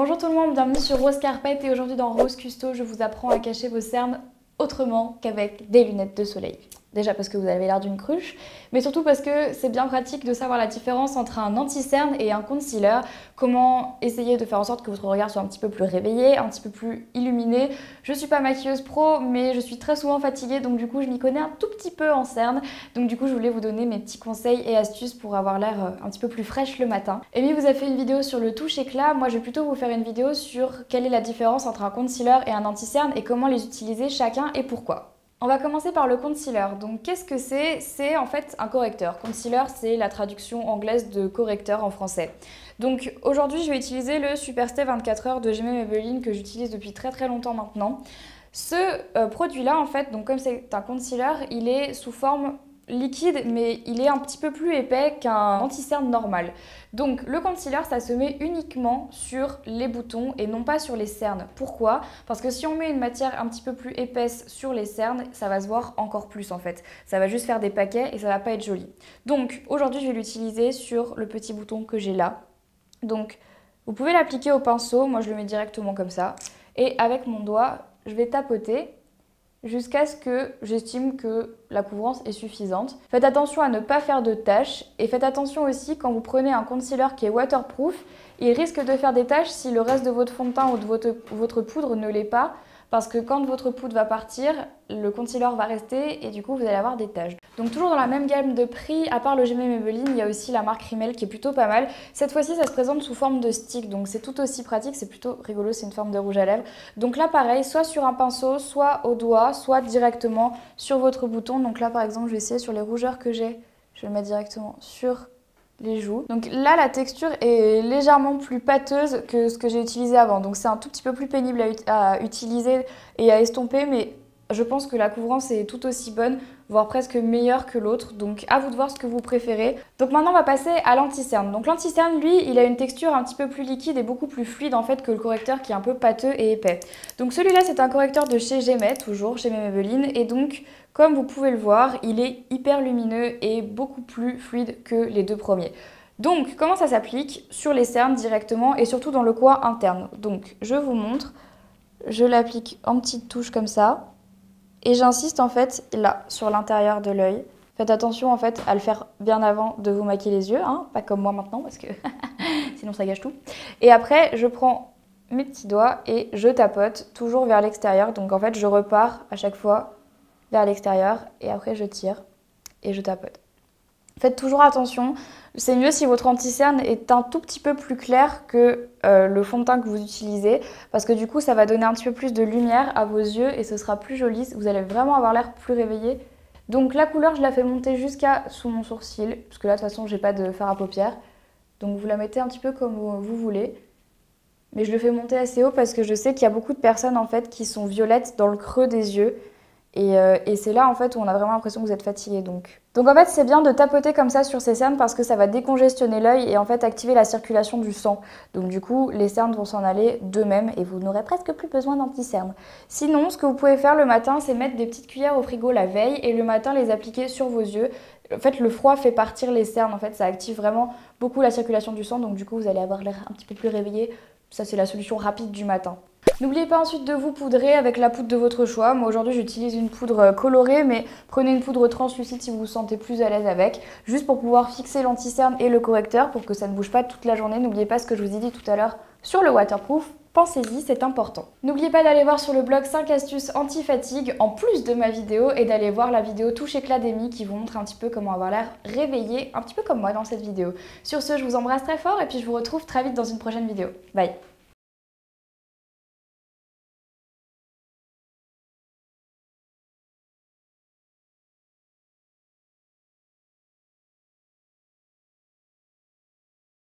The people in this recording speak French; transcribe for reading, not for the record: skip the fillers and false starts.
Bonjour tout le monde, bienvenue sur Rose Carpet et aujourd'hui dans Rose Custo, je vous apprends à cacher vos cernes autrement qu'avec des lunettes de soleil. Déjà parce que vous avez l'air d'une cruche, mais surtout parce que c'est bien pratique de savoir la différence entre un anti-cerne et un concealer. Comment essayer de faire en sorte que votre regard soit un petit peu plus réveillé, un petit peu plus illuminé. Je suis pas maquilleuse pro, mais je suis très souvent fatiguée, donc du coup je m'y connais un tout petit peu en cernes. Donc du coup je voulais vous donner mes petits conseils et astuces pour avoir l'air un petit peu plus fraîche le matin. Amy vous a fait une vidéo sur le touche éclat, moi je vais plutôt vous faire une vidéo sur quelle est la différence entre un concealer et un anti-cerne et comment les utiliser chacun et pourquoi. On va commencer par le concealer. Donc qu'est-ce que c'est? C'est en fait un correcteur. Concealer, c'est la traduction anglaise de correcteur en français. Donc aujourd'hui, je vais utiliser le Superstay 24 heures de Maybelline que j'utilise depuis très longtemps maintenant. Ce produit-là, en fait, donc comme c'est un concealer, il est sous forme liquide, mais il est un petit peu plus épais qu'un anti-cerne normal. Donc le concealer, ça se met uniquement sur les boutons et non pas sur les cernes. Pourquoi? Parce que si on met une matière un petit peu plus épaisse sur les cernes, ça va se voir encore plus en fait. Ça va juste faire des paquets et ça va pas être joli. Donc aujourd'hui, je vais l'utiliser sur le petit bouton que j'ai là. Donc vous pouvez l'appliquer au pinceau, moi je le mets directement comme ça. Et avec mon doigt, je vais tapoter jusqu'à ce que j'estime que la couvrance est suffisante. Faites attention à ne pas faire de taches et faites attention aussi quand vous prenez un concealer qui est waterproof, il risque de faire des taches si le reste de votre fond de teint ou de votre poudre ne l'est pas, parce que quand votre poudre va partir, le concealer va rester et du coup vous allez avoir des taches. Donc toujours dans la même gamme de prix, à part le Maybelline, il y a aussi la marque Rimmel qui est plutôt pas mal. Cette fois-ci, ça se présente sous forme de stick, donc c'est tout aussi pratique, c'est plutôt rigolo, c'est une forme de rouge à lèvres. Donc là pareil, soit sur un pinceau, soit au doigt, soit directement sur votre bouton. Donc là par exemple, je vais essayer sur les rougeurs que j'ai, je vais le mettre directement sur les joues. Donc là la texture est légèrement plus pâteuse que ce que j'ai utilisé avant, donc c'est un tout petit peu plus pénible à utiliser et à estomper, mais je pense que la couvrance est tout aussi bonne, voire presque meilleure que l'autre, donc à vous de voir ce que vous préférez. Donc maintenant on va passer à l'anti-cerne. Donc l'anti-cerne, lui, il a une texture un petit peu plus liquide et beaucoup plus fluide en fait que le correcteur qui est un peu pâteux et épais. Donc celui-là c'est un correcteur de chez Gemay, toujours chez Maybelline, et donc comme vous pouvez le voir, il est hyper lumineux et beaucoup plus fluide que les deux premiers. Donc comment ça s'applique? Sur les cernes directement et surtout dans le coin interne. Donc je vous montre, je l'applique en petites touches comme ça. Et j'insiste en fait là, sur l'intérieur de l'œil. Faites attention en fait à le faire bien avant de vous maquiller les yeux, hein, pas comme moi maintenant parce que sinon ça gâche tout. Et après, je prends mes petits doigts et je tapote toujours vers l'extérieur. Donc en fait, je repars à chaque fois vers l'extérieur et après je tire et je tapote. Faites toujours attention, c'est mieux si votre anti-cerne est un tout petit peu plus clair que le fond de teint que vous utilisez, parce que du coup ça va donner un petit peu plus de lumière à vos yeux et ce sera plus joli, vous allez vraiment avoir l'air plus réveillé. Donc la couleur je la fais monter jusqu'à sous mon sourcil, parce que là de toute façon j'ai pas de fard à paupières, donc vous la mettez un petit peu comme vous voulez. Mais je le fais monter assez haut parce que je sais qu'il y a beaucoup de personnes en fait qui sont violettes dans le creux des yeux. Et c'est là en fait où on a vraiment l'impression que vous êtes fatigué. Donc en fait c'est bien de tapoter comme ça sur ces cernes parce que ça va décongestionner l'œil et en fait activer la circulation du sang. Donc du coup les cernes vont s'en aller d'eux-mêmes et vous n'aurez presque plus besoin d'anti-cernes. Sinon ce que vous pouvez faire le matin c'est mettre des petites cuillères au frigo la veille et le matin les appliquer sur vos yeux. En fait le froid fait partir les cernes, en fait ça active vraiment beaucoup la circulation du sang donc du coup vous allez avoir l'air un petit peu plus réveillé. Ça c'est la solution rapide du matin. N'oubliez pas ensuite de vous poudrer avec la poudre de votre choix. Moi aujourd'hui j'utilise une poudre colorée, mais prenez une poudre translucide si vous vous sentez plus à l'aise avec, juste pour pouvoir fixer l'anti-cerne et le correcteur pour que ça ne bouge pas toute la journée. N'oubliez pas ce que je vous ai dit tout à l'heure sur le waterproof. Pensez-y, c'est important. N'oubliez pas d'aller voir sur le blog 5 astuces anti-fatigue en plus de ma vidéo et d'aller voir la vidéo touche éclat d'Amy qui vous montre un petit peu comment avoir l'air réveillé, un petit peu comme moi dans cette vidéo. Sur ce, je vous embrasse très fort et puis je vous retrouve très vite dans une prochaine vidéo. Bye!